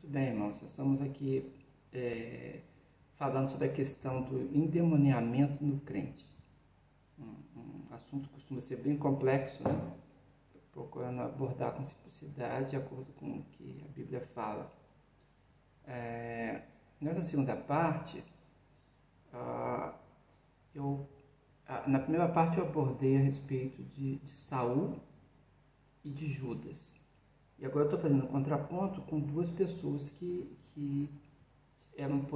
Muito bem, irmãos, nós estamos aqui falando sobre a questão do endemoniamento no crente. Um assunto que costuma ser bem complexo, né? Procurando abordar com simplicidade, de acordo com o que a Bíblia fala. Nessa segunda parte, na primeira parte eu abordei a respeito de Saul e de Judas. E agora eu estou fazendo um contraponto com duas pessoas que eram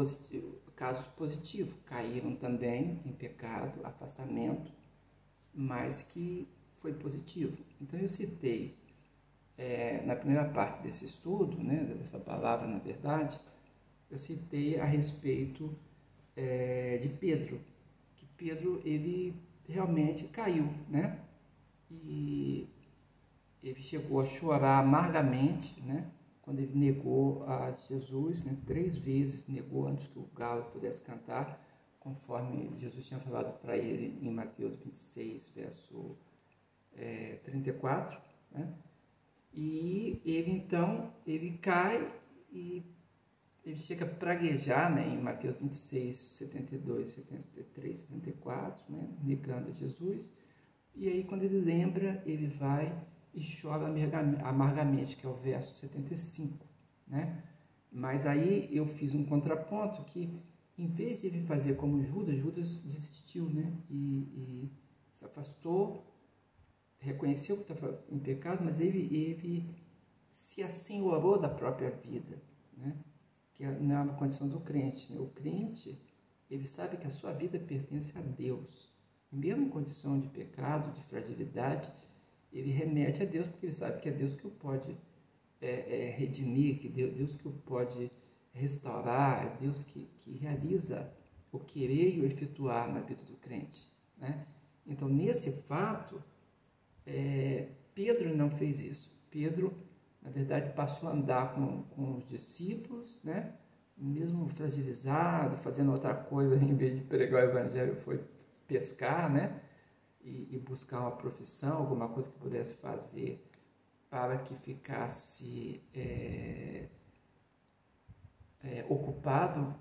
casos positivos, caíram também em pecado, afastamento, mas que foi positivo. Então eu citei na primeira parte desse estudo, né, dessa palavra na verdade, eu citei a respeito de Pedro, que Pedro ele realmente caiu, né? E ele chegou a chorar amargamente, né? Quando ele negou a Jesus, né? 3 vezes negou antes que o galo pudesse cantar, conforme Jesus tinha falado para ele em Mateus 26, verso 34, né? E ele então, ele cai e ele chega a praguejar, né, em Mateus 26, 72, 73, 74, né, negando a Jesus. E aí, quando ele lembra, ele vai e chora amargamente, que é o verso 75, né? Mas aí eu fiz um contraponto que, em vez de ele fazer como Judas desistiu, né? E se afastou, reconheceu que estava em pecado, mas ele se assenhorou da própria vida, né? Que não é uma condição do crente, né? O crente, ele sabe que a sua vida pertence a Deus. Mesmo em condição de pecado, de fragilidade, ele remete a Deus, porque ele sabe que é Deus que o pode redimir, que Deus que o pode restaurar, é Deus que realiza o querer e o efetuar na vida do crente, né? Então, nesse fato, Pedro não fez isso. Pedro, na verdade, passou a andar com os discípulos, né? Mesmo fragilizado, fazendo outra coisa, em vez de pregar o evangelho, foi pescar, né? E buscar uma profissão, alguma coisa que pudesse fazer para que ficasse ocupado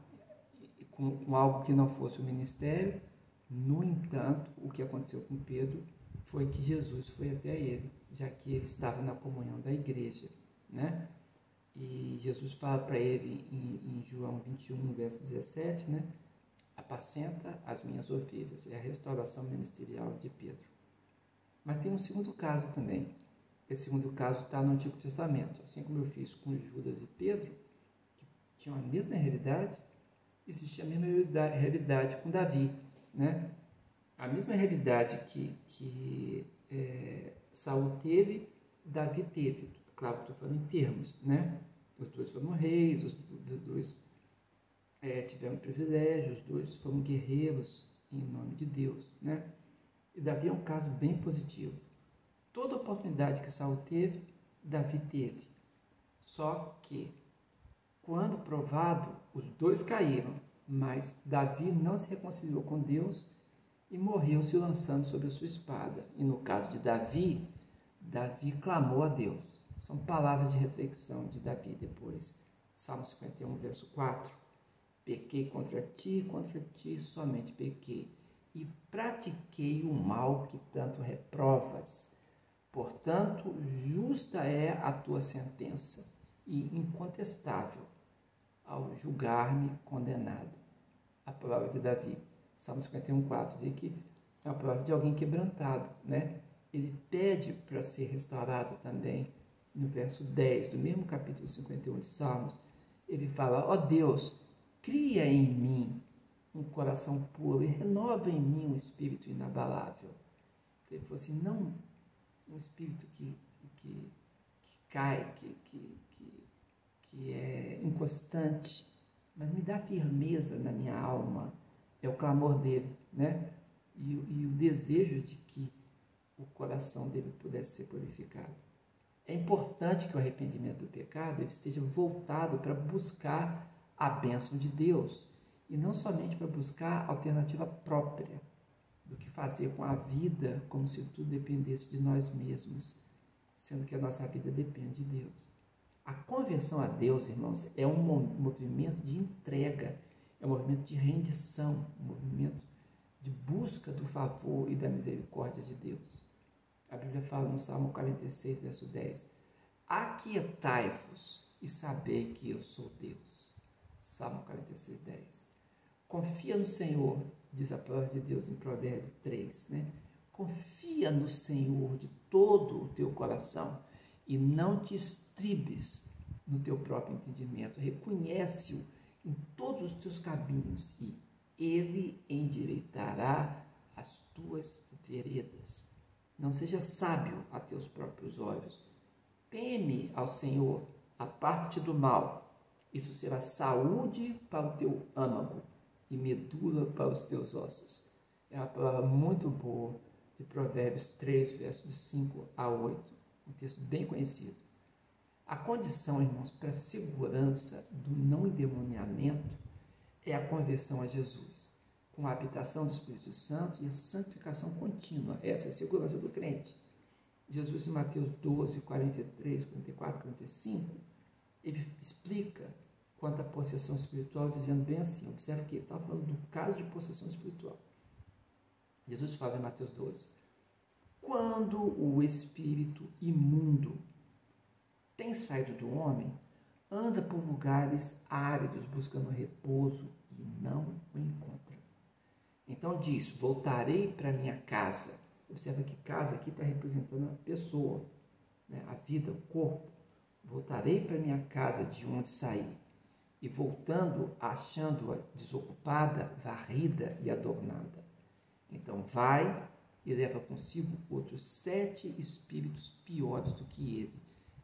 com algo que não fosse o ministério. No entanto, o que aconteceu com Pedro foi que Jesus foi até ele, já que ele estava na comunhão da igreja, né? E Jesus fala para ele em João 21, verso 17, né? Apacenta as minhas ovelhas. É a restauração ministerial de Pedro. Mas tem um segundo caso também. Esse segundo caso está no Antigo Testamento. Assim como eu fiz com Judas e Pedro, que tinham a mesma realidade, existia a mesma realidade com Davi, né? A mesma realidade que Saul teve, Davi teve. Claro que estou falando em termos, né? Os dois foram reis, os dois tiveram privilégio, os dois foram guerreiros em nome de Deus, né? E Davi é um caso bem positivo. Toda oportunidade que Saul teve, Davi teve. Só que, quando provado, os dois caíram, mas Davi não se reconciliou com Deus e morreu se lançando sobre a sua espada. E no caso de Davi, Davi clamou a Deus. São palavras de reflexão de Davi depois. Salmo 51, verso 4. Pequei contra ti somente pequei, e pratiquei o mal que tanto reprovas. Portanto, justa é a tua sentença, e incontestável ao julgar-me condenado. A palavra de Davi, Salmo 51, 4, vê que é uma palavra de alguém quebrantado, né? Ele pede para ser restaurado também. No verso 10 do mesmo capítulo 51 de Salmos, ele fala: ó Deus, cria em mim um coração puro e renova em mim um espírito inabalável. Ele falou assim: não um espírito que cai, que é inconstante, mas me dá firmeza na minha alma. É o clamor dele, né? E o desejo de que o coração dele pudesse ser purificado. É importante que o arrependimento do pecado ele esteja voltado para buscar a bênção de Deus, e não somente para buscar alternativa própria do que fazer com a vida, como se tudo dependesse de nós mesmos, sendo que a nossa vida depende de Deus. A conversão a Deus, irmãos, é um movimento de entrega, é um movimento de rendição, um movimento de busca do favor e da misericórdia de Deus. A Bíblia fala no Salmo 46, verso 10, aquietai-vos e sabei que eu sou Deus. Salmo 46, 10. Confia no Senhor, diz a palavra de Deus em Provérbios 3, né? Confia no Senhor de todo o teu coração e não te estribes no teu próprio entendimento. Reconhece-o em todos os teus caminhos e ele endireitará as tuas veredas. Não seja sábio a teus próprios olhos. Teme ao Senhor, aparte-te do mal. Isso será saúde para o teu âmago e medula para os teus ossos. É uma palavra muito boa de Provérbios 3, versos 5 a 8. Um texto bem conhecido. A condição, irmãos, para a segurança do não endemoniamento é a conversão a Jesus, com a habitação do Espírito Santo e a santificação contínua. Essa é a segurança do crente. Jesus, em Mateus 12, 43, 44, 45, ele explica quanto à possessão espiritual, dizendo bem assim, observe que ele está falando do caso de possessão espiritual. Jesus fala em Mateus 12, quando o espírito imundo tem saído do homem, anda por lugares áridos buscando repouso e não o encontra. Então diz, voltarei para minha casa. Observa que casa aqui está representando a pessoa, né? A vida, o corpo. Voltarei para minha casa de onde saí. E voltando, achando-a desocupada, varrida e adornada. Então vai e leva consigo outros 7 espíritos piores do que ele.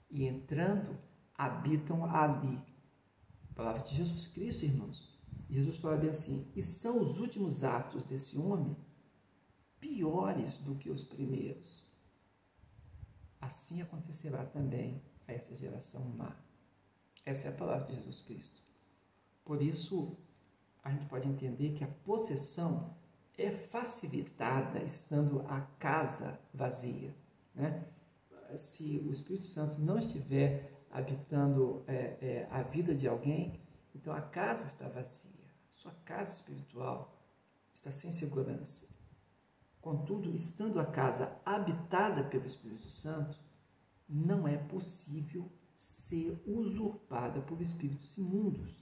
E entrando, habitam ali. A palavra de Jesus Cristo, irmãos. Jesus fala bem assim, e são os últimos atos desse homem piores do que os primeiros. Assim acontecerá também a essa geração má. Essa é a palavra de Jesus Cristo. Por isso, a gente pode entender que a possessão é facilitada estando a casa vazia, né? Se o Espírito Santo não estiver habitando a vida de alguém, então a casa está vazia, a sua casa espiritual está sem segurança. Contudo, estando a casa habitada pelo Espírito Santo, não é possível ser usurpada por espíritos imundos.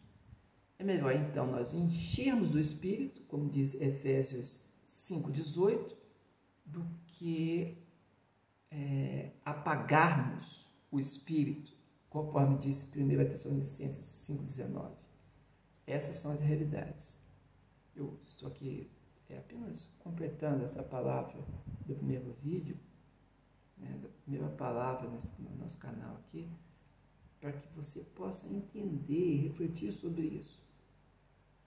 É melhor, então, nós enchermos do Espírito, como diz Efésios 5,18, do que apagarmos o Espírito, conforme diz 1 Tessalonicenses 5,19. Essas são as realidades. Eu estou aqui apenas completando essa palavra do primeiro vídeo, né, da primeira palavra no nosso canal aqui, para que você possa entender e refletir sobre isso.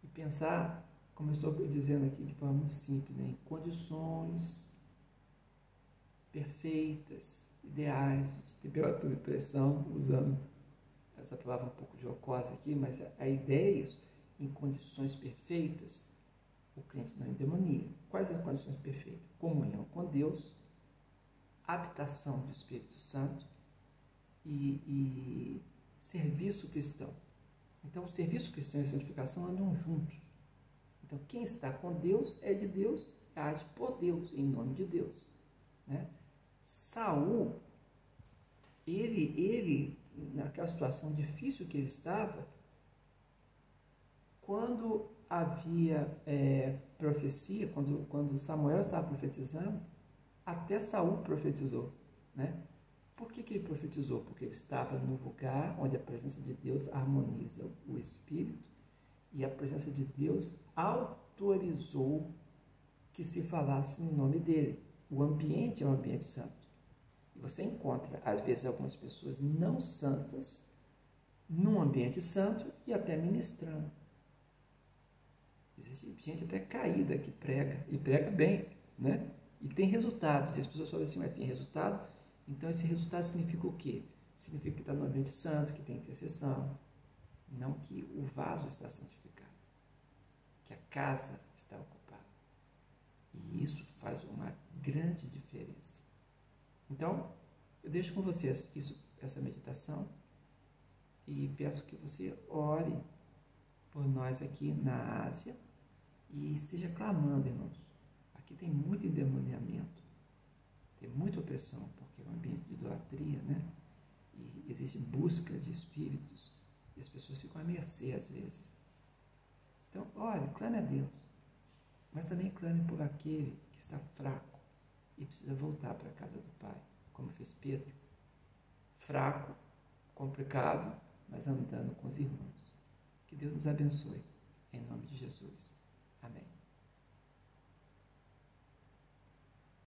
E pensar, como eu estou dizendo aqui de forma muito simples, né, em condições perfeitas, ideais, de temperatura e pressão, usando essa palavra um pouco jocosa aqui, mas a ideia é isso, em condições perfeitas, o crente não endemonia. Quais as condições perfeitas? Comunhão com Deus, habitação do Espírito Santo e serviço cristão. Então, o serviço cristão e a santificação andam juntos. Então, quem está com Deus é de Deus, age por Deus, em nome de Deus, né? Saul, ele, naquela situação difícil que ele estava, quando havia profecia, quando Samuel estava profetizando, até Saul profetizou, né? Por que ele profetizou? Porque ele estava no lugar onde a presença de Deus harmoniza o Espírito e a presença de Deus autorizou que se falasse no nome dele. O ambiente é um ambiente santo. E você encontra, às vezes, algumas pessoas não santas num ambiente santo e até ministrando. Existe gente até caída que prega, e prega bem, né? E tem resultados. E as pessoas falam assim, mas tem resultado? Então, esse resultado significa o quê? Significa que está no ambiente santo, que tem intercessão, não que o vaso está santificado, que a casa está ocupada. E isso faz uma grande diferença. Então, eu deixo com vocês essa meditação E peço que você ore por nós aqui na Ásia e esteja clamando, irmãos. Aqui tem muito endemoniamento, tem muita opressão, porque é um ambiente de idolatria, né? E existe busca de espíritos, e as pessoas ficam à mercê às vezes. Então, ore, clame a Deus, mas também clame por aquele que está fraco e precisa voltar para a casa do Pai, como fez Pedro. Fraco, complicado, mas andando com os irmãos. Que Deus nos abençoe, em nome de Jesus. Amém.